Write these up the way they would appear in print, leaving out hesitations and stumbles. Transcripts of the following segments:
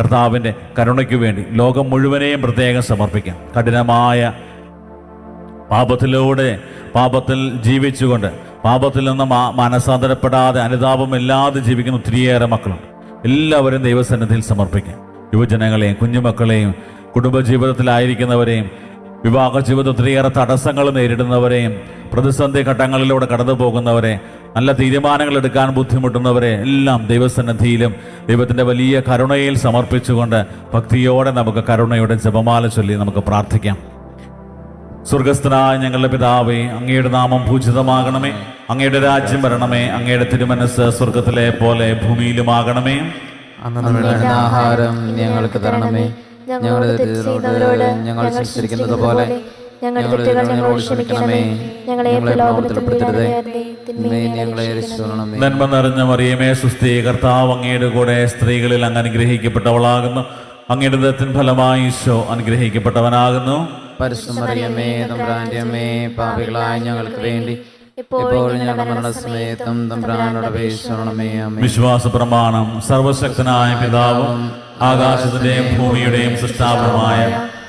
കർത്താവിൻ്റെ കരുണയ്ക്ക് വേണ്ടി ലോകം മുഴുവനെയും പ്രത്യേകം സമർപ്പിക്കാം. കഠിനമായ പാപത്തിൽ ജീവിച്ചുകൊണ്ട് പാപത്തിൽ നിന്ന് മനസാന്തരപ്പെടാതെ അനുതാപമില്ലാതെ ജീവിക്കുന്ന ഒത്തിരിയേറെ മക്കളുണ്ട്. എല്ലാവരും ദൈവസന്നിധിയിൽ സമർപ്പിക്കാം. യുവജനങ്ങളെയും കുഞ്ഞുമക്കളെയും കുടുംബജീവിതത്തിലായിരിക്കുന്നവരെയും വിവാഹ ജീവിതത്തിൽ ഒത്തിരിയേറെ തടസ്സങ്ങൾ നേരിടുന്നവരെയും പ്രതിസന്ധി ഘട്ടങ്ങളിലൂടെ കടന്നു പോകുന്നവരെ, നല്ല തീരുമാനങ്ങൾ എടുക്കാൻ ബുദ്ധിമുട്ടുന്നവരെ എല്ലാം ദൈവസന്നിധിയിലും ദൈവത്തിൻ്റെ വലിയ കരുണയിൽ സമർപ്പിച്ചുകൊണ്ട് ഭക്തിയോടെ നമുക്ക് കരുണയുടെ ജപമാല ചൊല്ലി നമുക്ക് പ്രാർത്ഥിക്കാം. സ്വർഗസ്ഥനായ ഞങ്ങളുടെ പിതാവേ, അങ്ങയുടെ നാമം പൂജിതമാകണമേ. അങ്ങയുടെ രാജ്യം വരണമേ. അങ്ങയുടെ തിരുമനസ്സ് സ്വർഗത്തിലെ പോലെ ഭൂമിയിലുമാകണമേ. ആഹാരം ഞങ്ങൾക്ക് തരണമേ. ഞങ്ങളുടെ തെറ്റുകളോട് ഞങ്ങൾ ശിക്ഷിക്കുന്നത് പോലെ ഞങ്ങളുടെ ഞങ്ങളോട് ക്ഷമിക്കണമേ. ഞങ്ങളെ പ്രലോഭനത്തിൽ ഉൾപ്പെടുത്തരുതേ, ഞങ്ങളെ രക്ഷിക്കണമേ. നന്മ നിറഞ്ഞ മറിയമേ, സുസ്ഥി, കർത്താവ് അങ്ങയുടെ കൂടെ സ്ത്രീകളിൽ അങ്ങ് അനുഗ്രഹിക്കപ്പെട്ടവളാകുന്നു. അങ്ങയുടെ ദത്തിൻ ഫലമായി ഈശോ അനുഗ്രഹിക്കപ്പെട്ടവനാകുന്നു. പരിശുദ്ധ മറിയമേ, തമ്പുരാന്റെ അമ്മേ, പാപികളായ ഞങ്ങൾക്ക് വേണ്ടി ഇപ്പോഴും ഞങ്ങളുടെ മരണസമയത്തും തമ്പുരാനോട് അപേക്ഷിക്കണമേ. ആമേൻ. വിശ്വാസ പ്രമാണം. സർവശക്തനായ പിതാവും ആകാശത്തിന്റെയും ഭൂമിയുടെയും സൃഷ്ടാവുമായ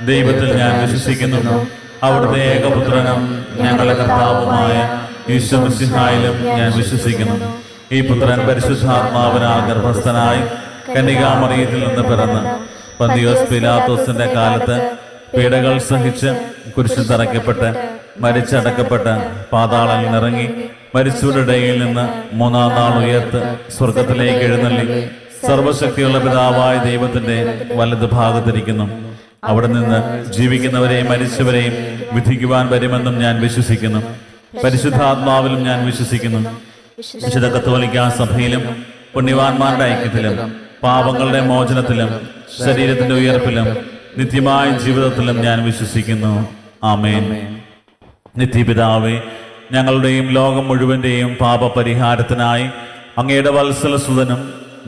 ദൈവത്തിൽ ഞാൻ വിശ്വസിക്കുന്നു. അവിടുത്തെ ഏകപുത്രനും ഞങ്ങളുടെ കർത്താവുമായ ഈശോ മിശിഹായിലും ഞാൻ വിശ്വസിക്കുന്നു. ഈ പുത്രൻ പരിശുദ്ധാത്മാവിനാൽ ഗർഭസ്ഥനായി കന്യകാമറിയത്തിൽ നിന്ന് പിറന്ന് പന്തിയോസ് പിലാത്തോസിന്റെ കാലത്ത് പീഡകൾ സഹിച്ച് കുരിശിൽ തറയ്ക്കപ്പെട്ട് മരിച്ചടക്കപ്പെട്ട് പാതാളത്തിൽ ഇറങ്ങി മരിച്ചവരുടെ ഇടയിൽ നിന്ന് മൂന്നാം നാൾ ഉയർത്ത് സ്വർഗത്തിലേക്ക് എഴുന്നള്ളി സർവശക്തിയുള്ള പിതാവായ ദൈവത്തിന്റെ വലത് ഭാഗത്തിരിക്കുന്നു. അവിടെ നിന്ന് ജീവിക്കുന്നവരെയും മരിച്ചവരെയും വിധിക്കുവാൻ വരുമെന്നും ഞാൻ വിശ്വസിക്കുന്നു. പരിശുദ്ധാത്മാവിലും ഞാൻ വിശ്വസിക്കുന്നു. വിശുദ്ധ കത്തോലിക്കാ സഭയിലും പുണ്യവാന്മാരുടെ ഐക്യത്തിലും പാപങ്ങളുടെ മോചനത്തിലും ശരീരത്തിന്റെ ഉയർപ്പിലും നിത്യമായ ജീവിതത്തിലും ഞാൻ വിശ്വസിക്കുന്നു. ആമേൻ. നിത്യപിതാവേ, ഞങ്ങളുടെയും ലോകം മുഴുവന്റെയും പാപപരിഹാരത്തിനായി അങ്ങയുടെ വത്സലസുതനും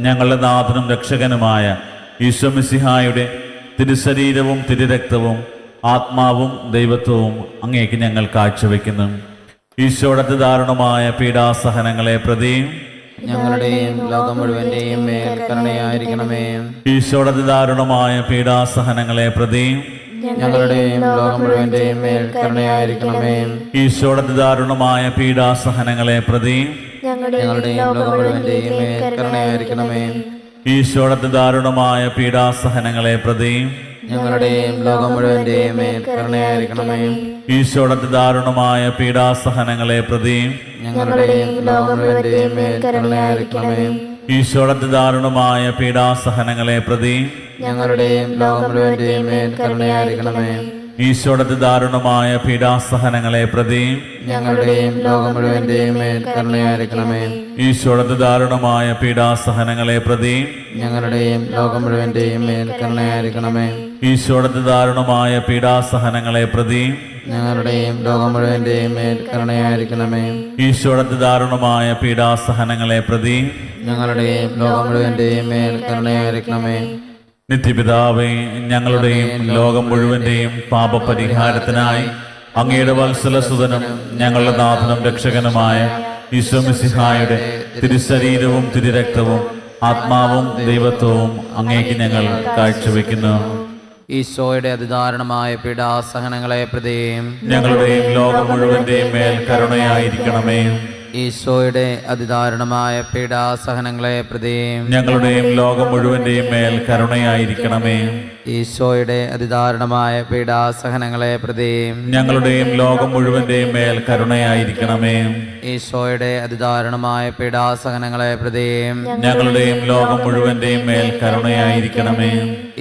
ഞങ്ങളുടെ നാഥനും രക്ഷകനുമായ ഈശോ മിശിഹായുടെ തിരുശരീരവും തിരുരക്തവും ആത്മാവും ദൈവത്വവും അങ്ങേക്ക് ഞങ്ങൾ കാഴ്ചവെക്കുന്നു. ഈശോയുടെ ദാരുണമായ പീഡാസഹനങ്ങളെ പ്രതിയും ഞങ്ങളുടെയും ലോകം മുഴുവന്റെയും മേൽ കരുണയായിരിക്കണമേ. ഈശോയുടെ ദാരുണമായ പീഡാസഹനങ്ങളെ പ്രതിയും ഞങ്ങളുടെയും ലോകം മുഴുവന്റെയും മേൽ കരുണയായിരിക്കണമേ. ഈശോയുടെ ദാരുണമായ പീഡാസഹനങ്ങളെ പ്രതിയും ഞങ്ങളുടെയും ലോകം മുഴുവന്റെയും മേൽ കരുണയായിരിക്കണമേ. ഈശോയുടെ ദാരുണമായ പീഡാസഹനങ്ങളെ പ്രതിയും ഞങ്ങളുടെയും ലോകം മുഴുവന്റെയും മേൽ കരുണയായിരിക്കണമേ. ഈശോയുടെ ദാരുണമായ പീഡാസഹനങ്ങളെ പ്രതിയും ഞങ്ങളുടെയും ലോകം മുഴുവന്റെയും മേൽ കരുണയായിരിക്കണമേ. ഈശോയുടെ ദാരുണമായ പീഡാസഹനങ്ങളെ പ്രതിയും ഞങ്ങളുടെയും ലോകം മുഴുവന്റെയും മേൽ കരുണയായിരിക്കണമേ. ഈശോയുടെ ദാരുണമായ പീഡാസഹനങ്ങളെ പ്രതിയും ഞങ്ങളുടെയും ലോകം മുഴുവന്റെയും മേൽ കരുണയായിരിക്കണമേ. ഈശോയുടെ ദാരുണമായ പീഡാസഹനങ്ങളെ പ്രതിയും ഞങ്ങളുടെയും ലോകം മുഴുവന്റെയും മേൽ കരുണയായിരിക്കണമേ. ഈശോയുടെ ദാരുണമായ പീഡാസഹനങ്ങളെ പ്രതിയും ഞങ്ങളുടെയും ലോകം മുഴുവന്റെയും മേൽ കരുണയായിരിക്കണമേ. ഈശോയുടെ ദാരുണമായ പീഡാസഹനങ്ങളെ പ്രതിയും ഞങ്ങളുടെയും ലോകം മുഴുവന്റെയും മേൽ കരുണയായിരിക്കണമേ. നിത്യപിതാവേ, ഞങ്ങളുടെയും ലോകം മുഴുവന്റെയും പാപപരിഹാരത്തിനായി അങ്ങയുടെ വത്സലസുതനും ഞങ്ങളുടെ നാഥനും രക്ഷകനുമായ ഈശോ മിശിഹായുടെ തിരുശരീരവും തിരുരക്തവും ആത്മാവും ദൈവത്വവും അങ്ങേക്ക് ഞങ്ങൾ കാഴ്ചവെക്കുന്നു. ഈശോയുടെ അതിദാരുണമായ പീഡാസഹനങ്ങളെ പ്രതിയും ഞങ്ങളുടെയും ലോകം മുഴുവന്റെയും മേൽ കരുണയായിരിക്കണമേ. ഈശോയുടെ അതിദാരുണമായ പീഡാസഹനങ്ങളെ പ്രതിയും ഞങ്ങളുടെയും ലോകം മുഴുവന്റെയും മേൽ കരുണയായിരിക്കണമേ. ഈശോയുടെ അതിദാരുണമായ പീഡാസഹനങ്ങളെ പ്രതിയും ഞങ്ങളുടെയും ലോകം മുഴുവന്റെയും മേൽ കരുണയായിരിക്കണമേ. ഈശോയുടെ അതിദാരുണമായ പീഡാസഹനങ്ങളെ പ്രതിയും ഞങ്ങളുടെയും ലോകം മുഴുവന്റെയും മേൽ കരുണയായിരിക്കണമേ.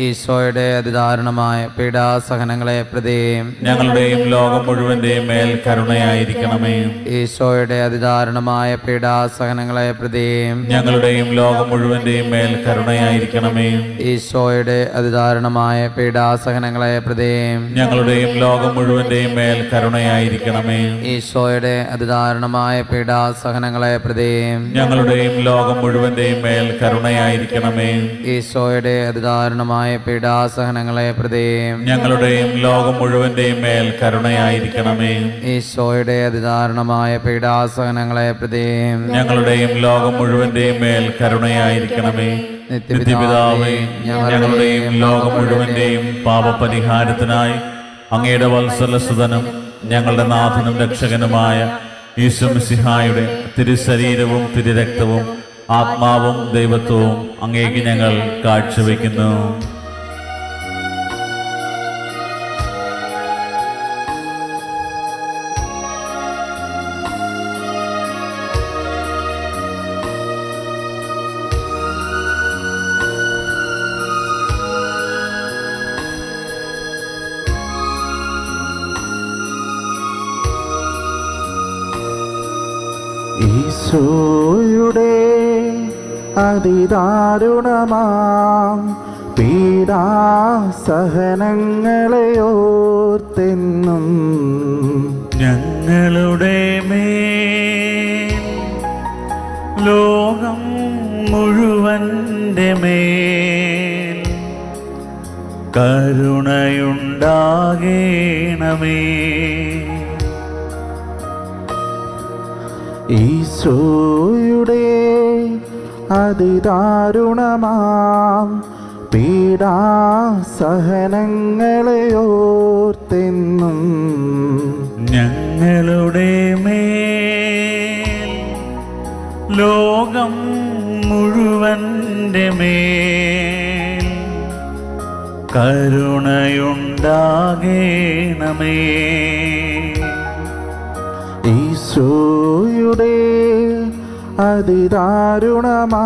ഈശോയുടെ അതിദാരുണമായ പീഡാസഹനങ്ങളെ പ്രതിയും ഞങ്ങളുടെയും ലോകം മുഴുവന്റെയും മേൽ കരുണയായിരിക്കണമേ. ഈശോയുടെ അതിദാരുണമായ പീഡാസഹനങ്ങളെ പ്രതിയും ഞങ്ങളുടെയും ലോകം മുഴുവന്റെയും മേൽ കരുണയായിരിക്കണമേ. ഈശോയുടെ അതിദാരുണമായ പീഡാസഹനങ്ങളെ പ്രതിയും ഞങ്ങളുടെയും ലോകം മുഴുവന്റെയും മേൽ കരുണയായിരിക്കണമേ. ഈശോയുടെ അതിദാരുണമായ പീഡാസഹനങ്ങളെ പ്രതിയും ഞങ്ങളുടെയും ലോകം മുഴുവന്റെയും മേൽ കരുണയായിരിക്കണമേ. ഈശോയുടെ അതിദാരുണമായ പീഡാസഹനങ്ങളെ പ്രതിയും ഞങ്ങളുടെയും ലോകം മുഴുവന്റെയും മേൽ കരുണയായിരിക്കണമേ. ഈശോയുടെ അതിദാരുണമായ പീഡാസഹനങ്ങളെ പ്രതിയും ഞങ്ങളുടെയും ലോകം മുഴുവന്റെയും മേൽ കരുണയായിരിക്കണമേ. നിത്യപിതാവേ, ഞങ്ങളുടെയും ലോകം മുഴുവന്റെയും പാപപരിഹാരത്തിനായി അങ്ങയുടെ വത്സലസുതനും ഞങ്ങളുടെ നാഥനും രക്ഷകനുമായ ഈശോ മിശിഹായുടെ തിരുശരീരവും തിരുരക്തവും ആത്മാവും ദൈവത്വവും അങ്ങേക്ക് ഞങ്ങൾ കാഴ്ചവെക്കുന്നു. ഈശോയുടെ അതിദാരുണമാം പീഡാസഹനങ്ങളെ ഓർത്തെന്നും ഞങ്ങളുടെ മേൽ ലോകം മുഴുവന്റെ മേൽ കരുണയുണ്ടാകേണമേ. ഈശോയുടെ അതിദാരുണമാം പീഡാസഹനങ്ങളെ ഓർത്തെന്നും ഞങ്ങളുടെ മേൽ ലോകം മുഴുവന്റെ മേൽ കരുണയുണ്ടാകേണമേ. ഈശോയുടെ അതിദാരുണമാം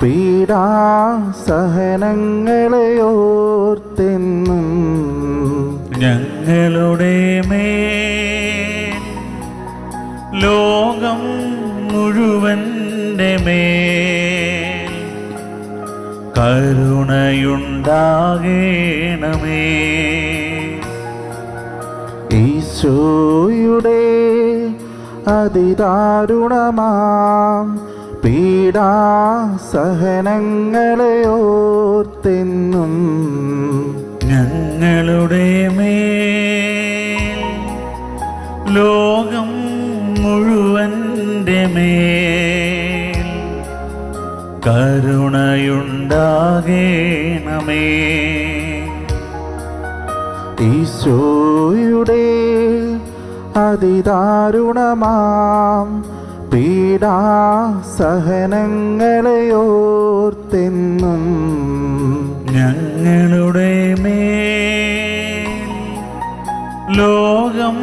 പീഡാസഹനങ്ങളെ ഓർത്തെന്നും ഞങ്ങളുടെ മേൽ ലോകം മുഴുവന്റെ മേൽ കരുണയുണ്ടാകേണമേ. ഈശോയുടെ അതിദാരുണമാം പീഡാസഹനങ്ങളെ ഓർത്തെന്നും ഞങ്ങളുടെ മേൽ ലോകം മുഴുവന്റെ മേൽ കരുണയുണ്ടാകേണമേ. ഈശോയുടെ അതിദാരുണമാം പീഡാസഹനങ്ങളെ ഓർത്തെന്നും ഞങ്ങളുടെ മേൽ ലോകം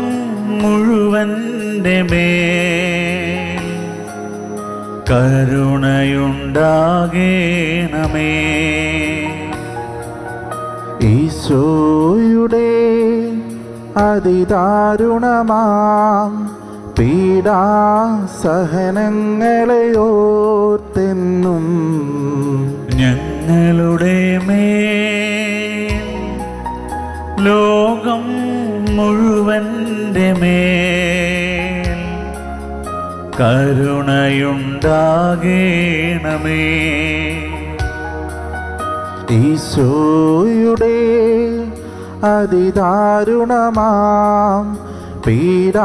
മുഴുവന്റെ മേൽ കരുണയുണ്ടാകേണമേ. ഈശോയുടെ അതിദാരുണമാം പീഡാസഹനങ്ങളെ ഓർത്തെന്നും ഞങ്ങളുടെ മേൽ ലോകം മുഴുവന്റെ മേൽ കരുണയുണ്ടാകേണമേ. ഈശോയുടെ അതിദാരുണമാം പീഡാസഹനങ്ങളെ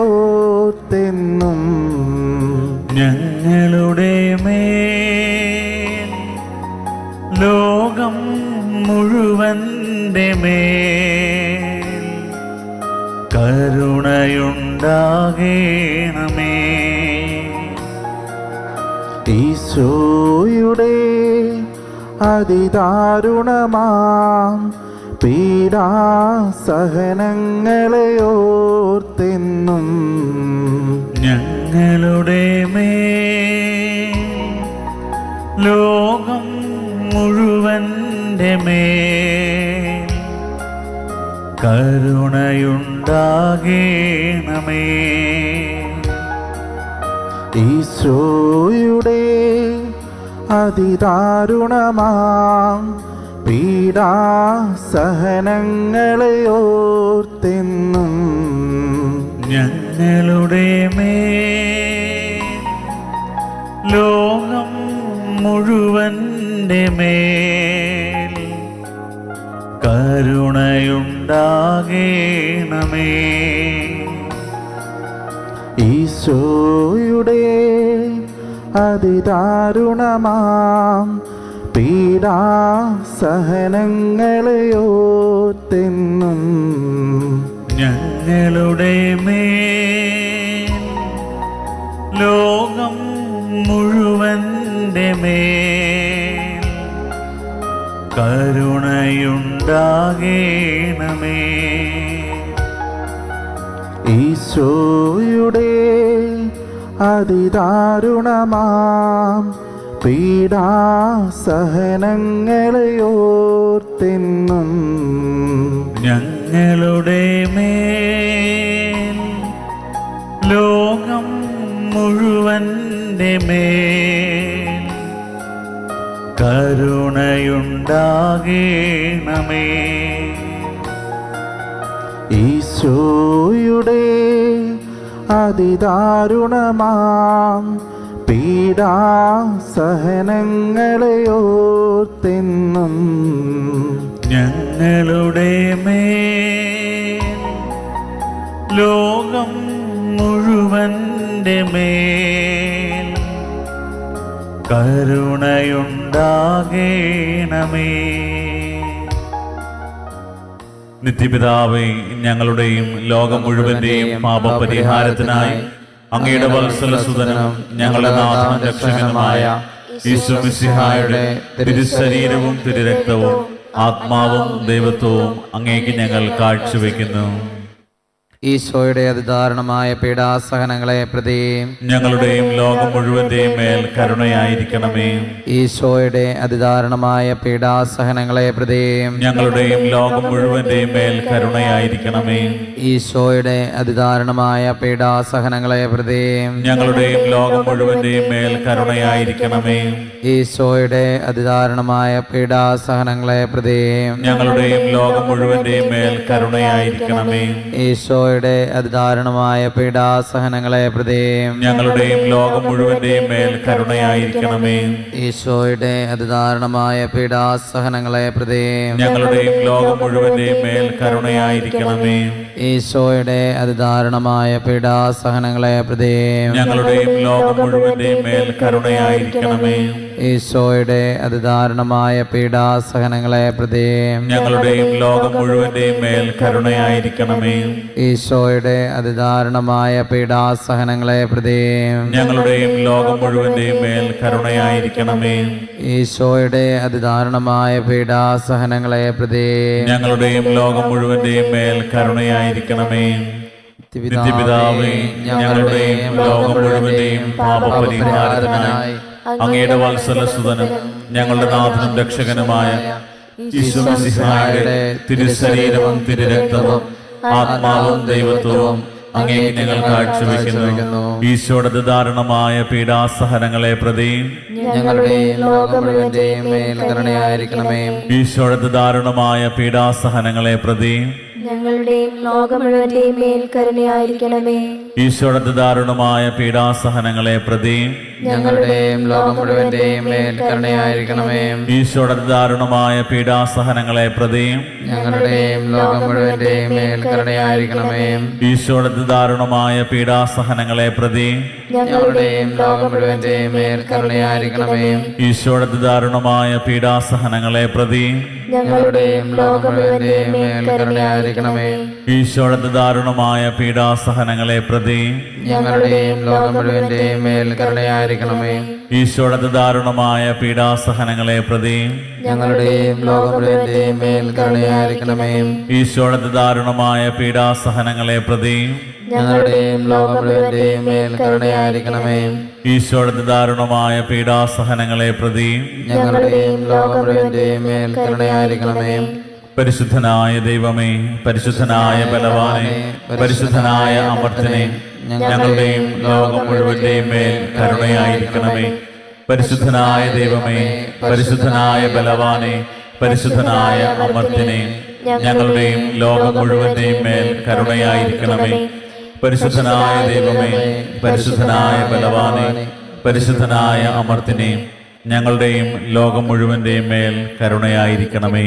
ഓർത്തെന്നും ഞങ്ങളുടെ മേൽ ലോകം മുഴുവന്റെ മേൽ കരുണയുണ്ടാകേണമേ. ഈശോയുടെ അതിദാരുണമാം പീഡാസഹനങ്ങളെ ഓർത്തെന്നും ഞങ്ങളുടെ മേൽ ലോകം മുഴുവന്റെ മേൽ കരുണയുണ്ടാകേണമേ. ഈശോയുടെ അതിദാരുണമാം പീഡാസഹനങ്ങളെ ഓർത്തെന്നും ഞങ്ങളുടെ മേൽ ലോകം മുഴുവന്റെ മേൽ കരുണയുണ്ടാകേണമേ. ഈശോയുടെ അതിദാരുണമാം പീഡാസഹനങ്ങളെ ഓർത്തെന്നും ഞങ്ങളുടെ മേൽ ലോകം മുഴുവൻ്റെ മേൽ കരുണയുണ്ടാകേണമേ. ഈശോയുടെ അതിദാരുണമാം പീഡാസഹനങ്ങളെ ഓർത്തെന്നും ഞങ്ങളുടെ മേൽ ലോകം മുഴുവൻ്റെ മേൽ കരുണയുണ്ടാകേണമേ. ഈശോയുടെ അതിദാരുണമാം പീഡാസഹനങ്ങളെ ഓർത്തെന്നും ഞങ്ങളുടെ മേൽ ലോകം മുഴുവൻ്റെ മേൽ കരുണയുണ്ടാകേണമേ. നിത്യപിതാവേ, ഞങ്ങളുടെയും ലോകം മുഴുവന്റെയും പാപപരിഹാരത്തിനായി അങ്ങയുടെ വത്സലസുതനും ഞങ്ങളുടെ നാഥനും രക്ഷകനുമായ ഈശോമിശിഹായുടെ തിരുശരീരവും തിരുരക്തവും ആത്മാവും ദൈവത്വവും അങ്ങേക്ക് ഞങ്ങൾ കാഴ്ചവെക്കുന്നു. ഈശോയുടെ അതിദാരുണമായ പീഡാസഹനങ്ങളെ പ്രതി ഞങ്ങളുടെയും ലോകം മുഴുവന്റെയും മേൽ കരുണയായിരിക്കണമേ. ഈശോയുടെ അതിദാരുണമായ പീഡാസഹനങ്ങളെ പ്രതി ഞങ്ങളുടെയും ലോകം മുഴുവന്റെയും മേൽ കരുണയായിരിക്കണമേ. ഈശോയുടെ അതിദാരുണമായ പീഡാസഹനങ്ങളെ പ്രതി ഞങ്ങളുടെയും ലോകം മുഴുവന്റെയും മേൽ കരുണയായിരിക്കണമേ. ഈശോയുടെ അതിദാരുണമായ പീഡാസഹനങ്ങളെ പ്രതി ഞങ്ങളുടെയും ലോകം മുഴുവന്റെയും മേൽ കരുണയായിരിക്കണമേ. ഈശോയുടെ അതിദാരുണമായ പീഡാസഹനങ്ങളെ പ്രതി ഞങ്ങളുടെയും ലോകം മുഴുവന്റെയും മേൽ കരുണയായിരിക്കണമേ. ഈശോയുടെ അതിദാരുണമായ പീഡാസഹനങ്ങളെ പ്രതി ഞങ്ങളുടെയും ലോകം മുഴുവന്റെയും മേൽ കരുണയായിരിക്കണമേ. ഈശോയുടെ അതിദാരുണമായ പീഡാസഹനങ്ങളെ പ്രതി ഞങ്ങളുടെയും ലോകം മുഴുവന്റെയും മേൽ കരുണയായിരിക്കണമേ. ഈശോയുടെ അതിദാരുണമായ പീഡാസഹനങ്ങളെ പ്രതി ഞങ്ങളുടെയും ലോകം മുഴുവന്റെയും മേൽ കരുണയായിരിക്കണമേ. ഈശോയുടെ അതിദാരുണമായ പീഡാസഹനങ്ങളെ പ്രതി ഞങ്ങളുടെയും ലോകം മുഴുവന്റെയും മേൽ കരുണയായിരിക്കണമേ. ഈശോയുടെ അതിദാരുണമായ പീഡാസഹനങ്ങളെ പ്രതി ഞങ്ങളുടെയും ലോകം മുഴുവന്റെയും മേൽ കരുണയായിരിക്കണമേ. നിത്യപിതാവേ, ഞങ്ങളുടെയും ലോകം മുഴുവന്റെയും പാപപരിഹാരത്തിനായി അങ്ങയുടെ വത്സലസുതനും ഞങ്ങളുടെ നാഥനും രക്ഷകനുമായ ഈശോമിശിഹായുടെ തിരുശരീരവും തിരുരക്തവും ആത്മാവും ദൈവത്വവും അങ്ങേക്ക് ഞങ്ങൾ കാഴ്ചവെക്കുന്നു. ഈശോയുടെ ദാരുണമായ പീഡാസഹനങ്ങളെ പ്രതി ഞങ്ങളുടെയും ലോകം മുഴുവന്റെയും മേൽ കരുണയായിരിക്കണമേ. ഈശോയുടെ ദാരുണമായ പീഡാസഹനങ്ങളെ പ്രതി ഞങ്ങളുടെയും ലോകം മുഴുവന്റെയും മേൽ കരുണയായിരിക്കണമേ. ഈശോയുടെ ദാരുണമായ പീഡാസഹനങ്ങളെ പ്രതി ഞങ്ങളുടെയും ലോകം മുഴുവന്റെയും മേൽ കരുണയായിരിക്കണമേ. ഈശോയുടെ ദാരുണമായ പീഡാസഹനങ്ങളെ പ്രതി ഞങ്ങളുടെയും ലോകം മുഴുവന്റെയും മേൽ കരുണയായിരിക്കണമേ. ഈശോയുടെ ദാരുണമായ പീഡാസഹനങ്ങളെ പ്രതി ഞങ്ങളുടെയും ലോകം മുഴുവന്റെയും മേൽ കരുണയായിരിക്കണമേ. ഈശോയുടെ ദാരുണമായ പീഡാസഹനങ്ങളെ പ്രതി ഞങ്ങളുടെയും ലോകം മുഴുവന്റെയും മേൽ കരുണയായിരിക്കണമേ. ഈശോയുടെ ദാരുണമായ പീഡാസഹനങ്ങളെ പ്രതി ഞങ്ങളുടെയും ലോകം മുഴുവന്റെയും മേൽ കരുണയായിരിക്കണമേ. ഈശോയുടെ ദാരുണമായ പീഡാസഹനങ്ങളെ പ്രതി ഞങ്ങളുടെയും ലോകം മുഴുവന്റെയും മേൽ കരുണയായിരിക്കണമേ. ഈശോയുടെ ദാരുണമായ പീഡാസഹനങ്ങളെ പ്രതി ഞങ്ങളുടെയും ലോകം മുഴുവന്റെയും മേൽ കരുണയായിരിക്കണമേ. ഈശോയുടെ ദാരുണമായ പീഡാസഹനങ്ങളെ പ്രതി ഞങ്ങളുടെയും ലോകം മുഴുവന്റെയും മേൽ കരുണയായിരിക്കണമേ. പരിശുദ്ധനായ ദൈവമേ, പരിശുദ്ധനായ ബലവാനെ, പരിശുദ്ധനായ അമർത്തനെ, ഞങ്ങളുടെയും ലോകം മുഴുവന്റെയും മേൽ കരുണയായിരിക്കണമേ. പരിശുദ്ധനായ ദൈവമേ, പരിശുദ്ധനായ ബലവാനെ, പരിശുദ്ധനായ അമർത്തനെ, ഞങ്ങളുടെയും ലോകം മുഴുവന്റെയും മേൽ കരുണയായിരിക്കണമേ. പരിശുദ്ധനായ ദൈവമേ, പരിശുദ്ധനായ ബലവാനെ, പരിശുദ്ധനായ അമർത്തിനെ, ഞങ്ങളുടെയും ലോകം മുഴുവന്റെയും മേൽ കരുണയായിരിക്കണമേ.